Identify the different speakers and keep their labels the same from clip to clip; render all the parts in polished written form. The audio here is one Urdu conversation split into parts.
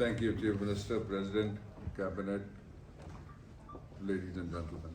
Speaker 1: Thank you, Chief Minister, President, Cabinet, ladies and gentlemen.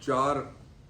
Speaker 1: 4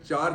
Speaker 1: 4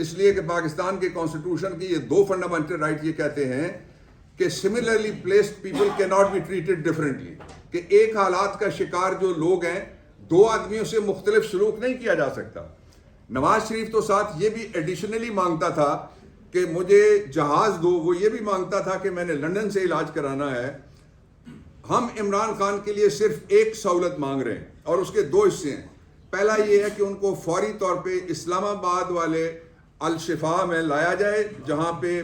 Speaker 1: اس لیے کہ پاکستان کے کانسٹیٹیوشن کی یہ 2 فنڈامنٹل رائٹ یہ کہتے ہیں کہ سملرلی پلیسڈ پیپل کی ناٹ بی ٹریٹڈ ڈفرینٹلی، کہ ایک حالات کا شکار جو لوگ ہیں 2 آدمیوں سے مختلف سلوک نہیں کیا جا سکتا۔ نواز شریف تو ساتھ یہ بھی ایڈیشنلی مانگتا تھا کہ مجھے جہاز دو، وہ یہ بھی مانگتا تھا کہ میں نے لندن سے علاج کرانا ہے۔ ہم عمران خان کے لیے صرف ایک سہولت مانگ رہے ہیں اور اس کے 2 حصے ہیں۔ پہلا یہ ہے کہ ان کو فوری طور پہ اسلام آباد والے الشفا میں لایا جائے جہاں پہ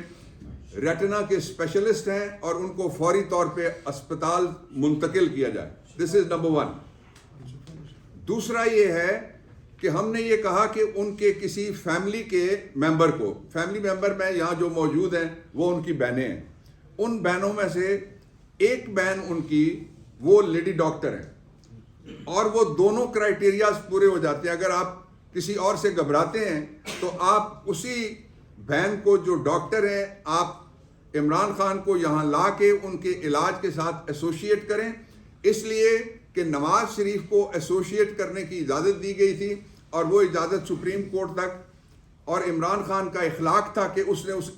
Speaker 1: ریٹنا کے اسپیشلسٹ ہیں، اور ان کو فوری طور پہ اسپتال منتقل کیا جائے۔ دس از نمبر 1۔ دوسرا یہ ہے کہ ہم نے یہ کہا کہ ان کے کسی فیملی کے ممبر کو، فیملی ممبر میں یہاں جو موجود ہیں وہ ان کی بہنیں ہیں، ان بہنوں میں سے ایک بہن ان کی وہ لیڈی ڈاکٹر ہیں، اور وہ دونوں کرائیٹیریاز پورے ہو جاتے ہیں۔ اگر آپ کسی اور سے گھبراتے ہیں تو آپ اسی بہن کو جو ڈاکٹر ہیں آپ عمران خان کو یہاں لا کے ان کے علاج کے ساتھ ایسوسیٹ کریں، اس لیے کہ نواز شریف کو ایسوسیٹ کرنے کی اجازت دی گئی تھی، اور وہ اجازت سپریم کورٹ تک، اور عمران خان کا اخلاق تھا کہ اس نے اس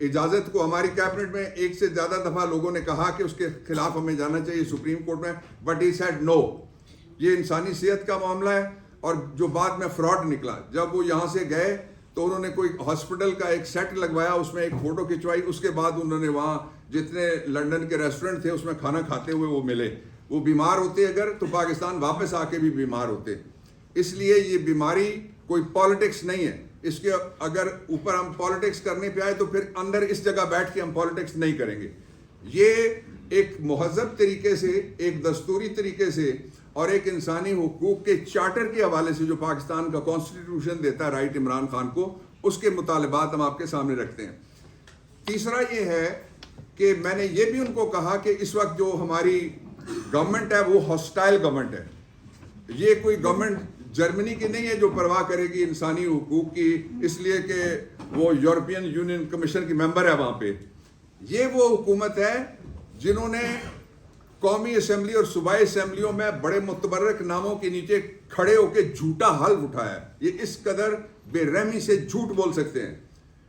Speaker 1: اجازت کو، ہماری کیبنٹ میں 1 سے زیادہ دفعہ لوگوں نے کہا کہ اس کے خلاف ہمیں جانا چاہیے سپریم کورٹ میں، بٹ ہی سیڈ نو، یہ انسانی صحت کا معاملہ ہے۔ اور جو بعد میں فراڈ نکلا، جب وہ یہاں سے گئے تو انہوں نے کوئی ہاسپٹل کا ایک سیٹ لگوایا، اس میں ایک فوٹو کھنچوائی، اس کے بعد انہوں نے وہاں جتنے لنڈن کے ریسٹورنٹ تھے اس میں کھانا کھاتے ہوئے وہ ملے۔ وہ بیمار ہوتے اگر تو پاکستان واپس آ کے بھی بیمار ہوتے۔ اس لیے یہ بیماری کوئی پالیٹکس نہیں ہے، اس کے اگر اوپر ہم پالیٹکس کرنے پہ آئے تو پھر اندر اس جگہ بیٹھ کے ہم پالیٹکس نہیں کریں گے۔ یہ ایک مہذب طریقے سے، ایک دستوری طریقے سے، اور ایک انسانی حقوق کے چارٹر کے حوالے سے جو پاکستان کا کانسٹیٹیوشن دیتا ہے رائٹ عمران خان کو، اس کے مطالبات ہم آپ کے سامنے رکھتے ہیں۔ تیسرا یہ ہے کہ میں نے یہ بھی ان کو کہا کہ اس وقت جو ہماری گورنمنٹ ہے وہ ہاسٹائل گورنمنٹ ہے، یہ کوئی گورنمنٹ جرمنی کی نہیں ہے جو پرواہ کرے گی انسانی حقوق کی، اس لیے کہ وہ یورپین یونین کمیشن کی ممبر ہے وہاں پہ۔ یہ وہ حکومت ہے جنہوں نے قومی اسمبلی اور صوبائی اسمبلیوں میں بڑے متبرک ناموں کے نیچے کھڑے ہو کے جھوٹا حلف اٹھایا ہے۔ یہ اس قدر بے رحمی سے جھوٹ بول سکتے ہیں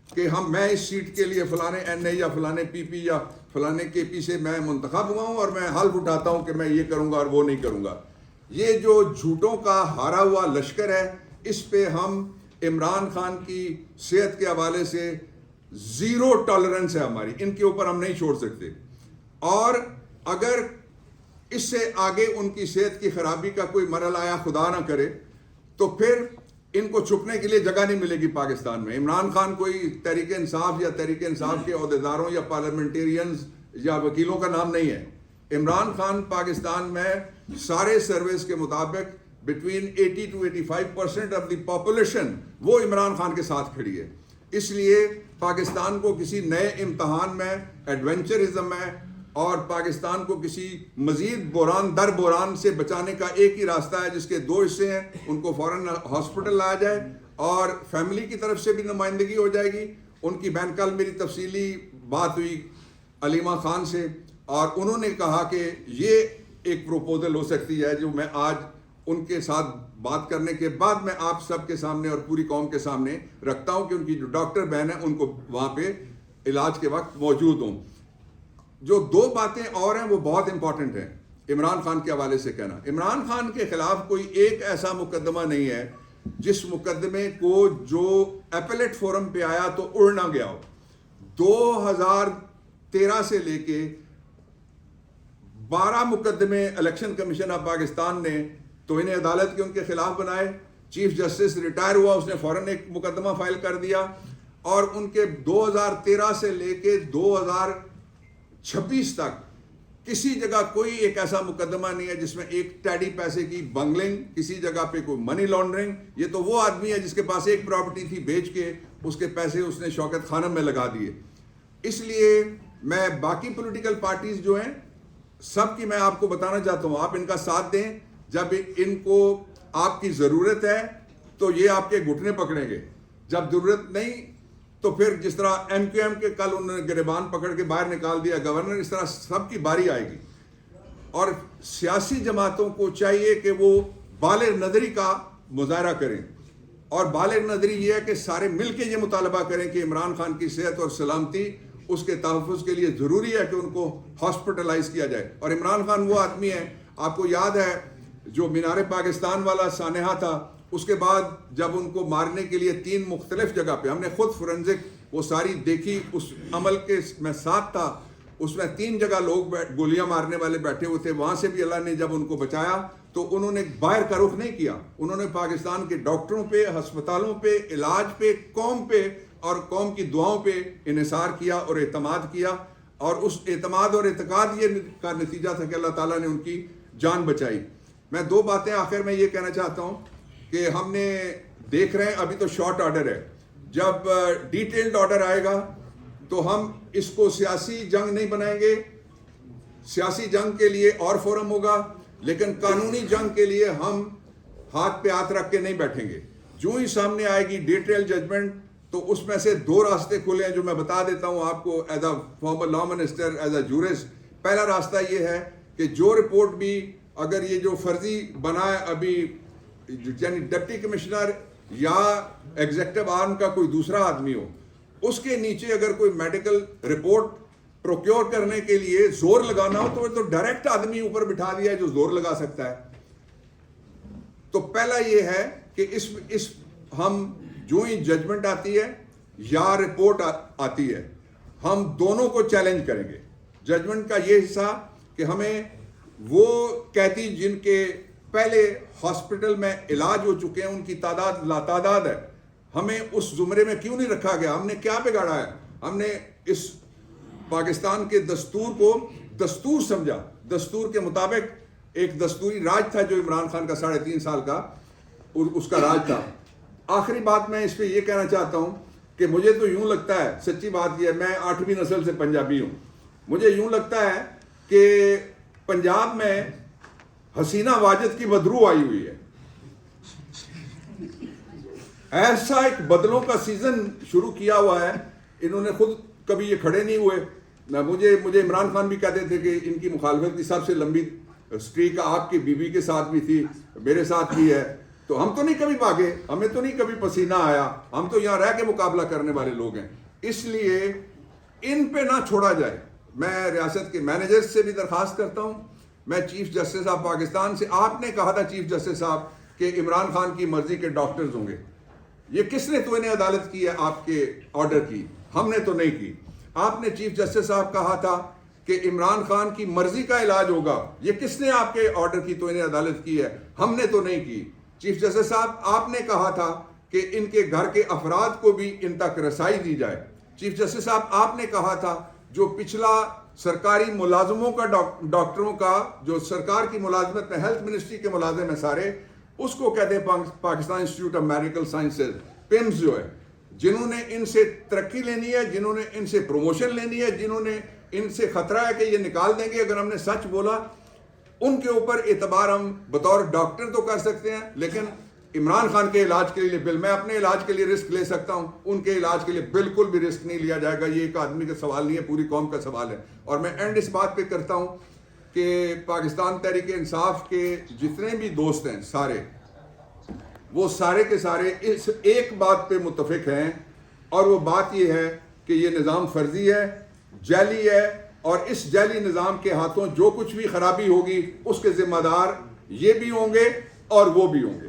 Speaker 1: کہ میں اس سیٹ کے لیے فلانے این اے یا فلانے پی پی یا فلانے کے پی سے میں منتخب ہوا ہوں، اور میں حلف اٹھاتا ہوں کہ میں یہ کروں گا اور وہ نہیں کروں گا۔ یہ جو جھوٹوں کا ہارا ہوا لشکر ہے، اس پہ ہم عمران خان کی صحت کے حوالے سے 0 ٹالرنس ہے ہماری، ان کے اوپر ہم نہیں چھوڑ سکتے۔ اور اگر اس سے آگے ان کی صحت کی خرابی کا کوئی مرحلہ آیا، خدا نہ کرے، تو پھر ان کو چھپنے کے لیے جگہ نہیں ملے گی پاکستان میں۔ عمران خان کوئی تحریک انصاف یا تحریک انصاف کے عہدیداروں یا پارلیمنٹیرینز یا وکیلوں کا نام نہیں ہے۔ عمران خان پاکستان میں سارے سرویز کے مطابق between 80 to 85% of the population وہ عمران خان کے ساتھ کھڑی ہے۔ اس لیے پاکستان کو کسی نئے امتحان میں، ایڈونچرزم میں، اور پاکستان کو کسی مزید بحران در بحران سے بچانے کا ایک ہی راستہ ہے، جس کے 2 حصے ہیں۔ ان کو فوراً ہاسپٹل لایا جائے، اور فیملی کی طرف سے بھی نمائندگی ہو جائے گی۔ ان کی بہن، کل میری تفصیلی بات ہوئی علیمہ خان سے، اور انہوں نے کہا کہ یہ ایک پروپوزل ہو سکتی ہے جو میں آج ان کے ساتھ بات کرنے کے بعد میں آپ سب کے سامنے اور پوری قوم کے سامنے رکھتا ہوں کہ ان کی جو ڈاکٹر بہن ہے ان کو وہاں پہ علاج کے وقت موجود ہوں۔ جو 2 باتیں اور ہیں وہ بہت امپورٹنٹ ہیں عمران خان کے حوالے سے کہنا۔ عمران خان کے خلاف کوئی ایک ایسا مقدمہ نہیں ہے جس مقدمے کو جو ایپلیٹ فورم پہ آیا تو اڑ نہ گیا ہو۔ 2013 سے لے کے 12 مقدمے الیکشن کمیشن آف پاکستان نے توہین عدالت کے ان کے خلاف بنائے۔ چیف جسٹس ریٹائر ہوا، اس نے فوراً ایک مقدمہ فائل کر دیا، اور ان کے 2013 سے لے کے 2026 تک کسی جگہ کوئی ایک ایسا مقدمہ نہیں ہے جس میں ایک ٹیڈی پیسے کی بنگلنگ، کسی جگہ پہ کوئی منی لانڈرنگ۔ یہ تو وہ آدمی ہے جس کے پاس ایک پراپرٹی تھی، بیچ کے اس کے پیسے اس نے شوکت خانم میں لگا دیے۔ اس لیے میں باقی پولیٹیکل پارٹیز جو ہیں سب کی میں آپ کو بتانا چاہتا ہوں، آپ ان کا ساتھ دیں۔ جب ان کو آپ کی ضرورت ہے تو یہ آپ کے گھٹنے پکڑیں گے، جب ضرورت نہیں تو پھر جس طرح ایم کیو ایم کے کل انہوں نے گریبان پکڑ کے باہر نکال دیا گورنر، اس طرح سب کی باری آئے گی۔ اور سیاسی جماعتوں کو چاہیے کہ وہ بالغ نظری کا مظاہرہ کریں اور بالغ نظری یہ ہے کہ سارے مل کے یہ مطالبہ کریں کہ عمران خان کی صحت اور سلامتی اس کے تحفظ کے لیے ضروری ہے کہ ان کو ہاسپٹلائز کیا جائے. اور عمران خان وہ آدمی ہے, آپ کو یاد ہے جو مینار پاکستان والا سانحہ تھا, اس کے بعد جب ان کو مارنے کے لیے 3 مختلف جگہ پہ, ہم نے خود فورنزک وہ ساری دیکھی, اس عمل کے میں ساتھ تھا, اس میں 3 جگہ لوگ گولیاں مارنے والے بیٹھے ہوئے تھے, وہاں سے بھی اللہ نے جب ان کو بچایا تو انہوں نے باہر کا رخ نہیں کیا, انہوں نے پاکستان کے ڈاکٹروں پہ, ہسپتالوں پہ, علاج پہ, قوم پہ اور قوم کی دعاؤں پہ انحصار کیا اور اعتماد کیا, اور اس اعتماد اور اعتقاد یہ کا نتیجہ تھا کہ اللہ تعالیٰ نے ان کی جان بچائی. میں 2 باتیں آخر میں یہ کہنا چاہتا ہوں کہ ہم نے دیکھ رہے ہیں ابھی تو شارٹ آرڈر ہے, جب ڈیٹیلڈ آرڈر آئے گا تو ہم اس کو سیاسی جنگ نہیں بنائیں گے, سیاسی جنگ کے لیے اور فورم ہوگا, لیکن قانونی جنگ کے لیے ہم ہاتھ پہ ہاتھ رکھ کے نہیں بیٹھیں گے. جو ہی سامنے آئے گی ڈیٹیل ججمنٹ تو اس میں سے 2 راستے کھلے ہیں جو میں بتا دیتا ہوں آپ کو as a former law minister, as a jurist. پہلا راستہ یہ ہے کہ جو رپورٹ بھی اگر یہ جو فرضی بنا ہے ابھی, یعنی ڈپٹی کمشنر یا ایگزیکٹو آرم کا کوئی دوسرا آدمی ہو, اس کے نیچے اگر کوئی میڈیکل رپورٹ پروکیور کرنے کے لیے زور لگانا ہو تو وہ تو ڈائریکٹ آدمی اوپر بٹھا دیا ہے جو زور لگا سکتا ہے. تو پہلا یہ ہے کہ اس ہم جو ہی ججمنٹ آتی ہے یا رپورٹ آتی ہے, ہم دونوں کو چیلنج کریں گے. ججمنٹ کا یہ حصہ کہ ہمیں وہ قیدی جن کے پہلے ہاسپٹل میں علاج ہو چکے ہیں ان کی تعداد لاتعداد ہے, ہمیں اس زمرے میں کیوں نہیں رکھا گیا؟ ہم نے کیا بگاڑا ہے؟ ہم نے اس پاکستان کے دستور کو دستور سمجھا, دستور کے مطابق ایک دستوری راج تھا جو عمران خان کا 3.5 سال کا اس کا راج تھا. آخری بات میں اس پہ یہ کہنا چاہتا ہوں کہ مجھے تو یوں لگتا ہے, سچی بات یہ ہے, میں 8ویں نسل سے پنجابی ہوں, مجھے یوں لگتا ہے کہ پنجاب میں حسینہ واجد کی بدرو آئی ہوئی ہے. ایسا ایک بدلوں کا سیزن شروع کیا ہوا ہے, انہوں نے خود کبھی یہ کھڑے نہیں ہوئے. مجھے عمران خان بھی کہتے تھے کہ ان کی مخالفت کی سب سے لمبی اسٹریک آپ کی بیوی کے ساتھ بھی تھی, میرے ساتھ بھی ہے. تو ہم تو نہیں کبھی بھاگے, ہمیں تو نہیں کبھی پسینہ آیا, ہم تو یہاں رہ کے مقابلہ کرنے والے لوگ ہیں. اس لیے ان پہ نہ چھوڑا جائے. میں ریاست کے مینیجر سے بھی درخواست کرتا ہوں, میں چیف جسٹس آف پاکستان سے, آپ نے کہا تھا چیف جسٹس صاحب کہ عمران خان کی مرضی کے ڈاکٹرز ہوں گے. یہ کس نے توہین عدالت کی ہے آپ کے آرڈر کی؟ ہم نے تو نہیں کی. آپ نے چیف جسٹس صاحب کہا تھا کہ عمران خان کی مرضی کا علاج ہوگا, یہ کس نے آپ کے آرڈر کی توہین عدالت کی ہے؟ ہم نے تو نہیں کی. چیف جسٹس صاحب آپ نے کہا تھا کہ ان کے گھر کے افراد کو بھی ان تک رسائی دی جائے. چیف جسٹس صاحب آپ نے کہا تھا جو پچھلا سرکاری ملازموں کا ڈاکٹروں کا جو سرکار کی ملازمت میں ہیلتھ منسٹری کے ملازم ہیں سارے, اس کو کہتے ہیں Pakistan institute of medical sciences, PIMS جو ہے, جنہوں نے ان سے ترقی لینی ہے, جنہوں نے ان سے پروموشن لینی ہے, جنہوں نے ان سے خطرہ ہے کہ یہ نکال دیں گے اگر ہم نے سچ بولا, ان کے اوپر اعتبار ہم بطور ڈاکٹر تو کر سکتے ہیں, لیکن عمران خان کے علاج کے لیے میں اپنے علاج کے لیے رسک لے سکتا ہوں, ان کے علاج کے لیے بالکل بھی رسک نہیں لیا جائے گا. یہ ایک آدمی کا سوال نہیں ہے, پوری قوم کا سوال ہے. اور میں اینڈ اس بات پہ کرتا ہوں کہ پاکستان تحریک انصاف کے جتنے بھی دوست ہیں سارے, وہ سارے کے سارے اس ایک بات پہ متفق ہیں, اور وہ بات یہ ہے کہ یہ نظام فرضی ہے, جعلی ہے, اور اس جعلی نظام کے ہاتھوں جو کچھ بھی خرابی ہوگی اس کے ذمہ دار یہ بھی ہوں گے اور وہ بھی ہوں گے.